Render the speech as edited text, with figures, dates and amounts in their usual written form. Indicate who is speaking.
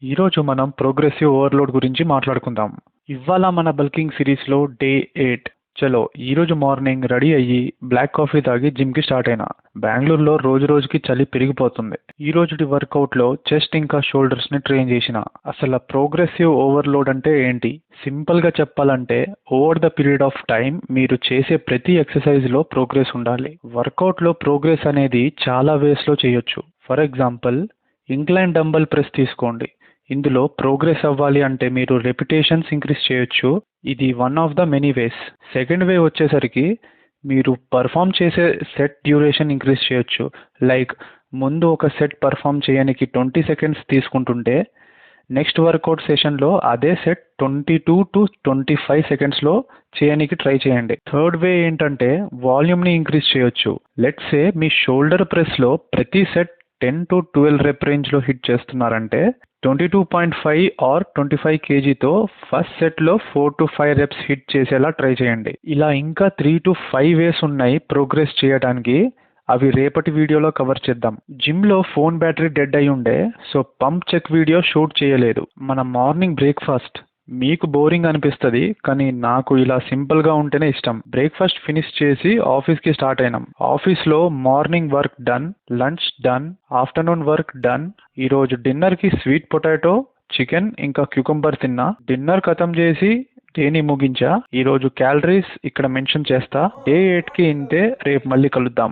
Speaker 1: ఈరోజు మనం progressive overload గురించి మాట్లాడుకుందాం. ఇవాళ మన బల్కింగ్ సిరీస్లో డే 8. చలో ఈరోజు మార్నింగ్ రెడీ అయ్యి బ్లాక్ కాఫీ తాగి జిమ్కి స్టార్ట్ అయినా. బెంగళూరులో రోజు రోజుకి చలి పెరిగిపోతుంది. ఈ రోజుటి వర్కౌట్లో చెస్ట్ ఇంకా షోల్డర్స్ని ట్రైన్ చేసిన. అసలు ప్రోగ్రెసివ్ ఓవర్లోడ్ అంటే ఏంటి? సింపుల్గా చెప్పాలంటే over the period of time మీరు చేసే ప్రతి ఎక్సర్సైజ్లో ప్రోగ్రెస్ ఉండాలి. వర్కౌట్లో ప్రోగ్రెస్ అనేది చాలా వేస్లో చేయొచ్చు. For example, incline dumbbell press తీసుకోండి. ఇందులో ప్రోగ్రెస్ అవ్వాలి అంటే మీరు రెపిటేషన్స్ ఇంక్రీజ్ చేయొచ్చు. ఇది one of the many ways. Second way వచ్చేసరికి మీరు పర్ఫామ్ చేసే సెట్ డ్యూరేషన్ ఇంక్రీజ్ చేయొచ్చు. లైక్ ముందు ఒక సెట్ పర్ఫామ్ చేయడానికి 20 సెకండ్స్ తీసుకుంటుంటే నెక్స్ట్ వర్కౌట్ సెషన్లో అదే సెట్ 22 to 25 సెకండ్స్లో చేయడానికి ట్రై చేయండి. థర్డ్ వే ఏంటంటే వాల్యూమ్ని ఇంక్రీజ్ చేయొచ్చు. లెట్స్ సే మీ షోల్డర్ ప్రెస్లో ప్రతి సెట్ 10 to 12 రెప్ రేంజ్లో హిట్ చేస్తున్నారంటే 22.5 ఆర్ 25 kgతో ఫస్ట్ సెట్లో 4 to 5 రెప్స్ హిట్ చేసేలా ట్రై చేయండి. ఇలా ఇంకా 3 to 5 వేస్ ఉన్నాయి ప్రోగ్రెస్ చేయడానికి. అవి రేపటి వీడియోలో కవర్ చేద్దాం. జిమ్లో ఫోన్ బ్యాటరీ డెడ్ అయి ఉండే, so pump check video shoot చేయలేదు. మన మార్నింగ్ బ్రేక్ఫాస్ట్ మీకు బోరింగ్ అనిపిస్తుంది, కానీ నాకు ఇలా సింపుల్గా ఉంటేనే ఇష్టం. బ్రేక్ఫాస్ట్ ఫినిష్ చేసి ఆఫీస్కి స్టార్ట్ అయినాం. ఆఫీస్లో morning work done, lunch done, afternoon work done. ఈరోజు డిన్నర్కి స్వీట్ పొటాటో, చికెన్ ఇంకా క్యూకంబర్ తిన్నా. డిన్నర్ ఖతం చేసి డేని ముగించా. ఈరోజు క్యాలరీస్ ఇక్కడ మెన్షన్ చేస్తా. డే 8కి ఇంతే. రేపు మళ్ళీ కలుద్దాం.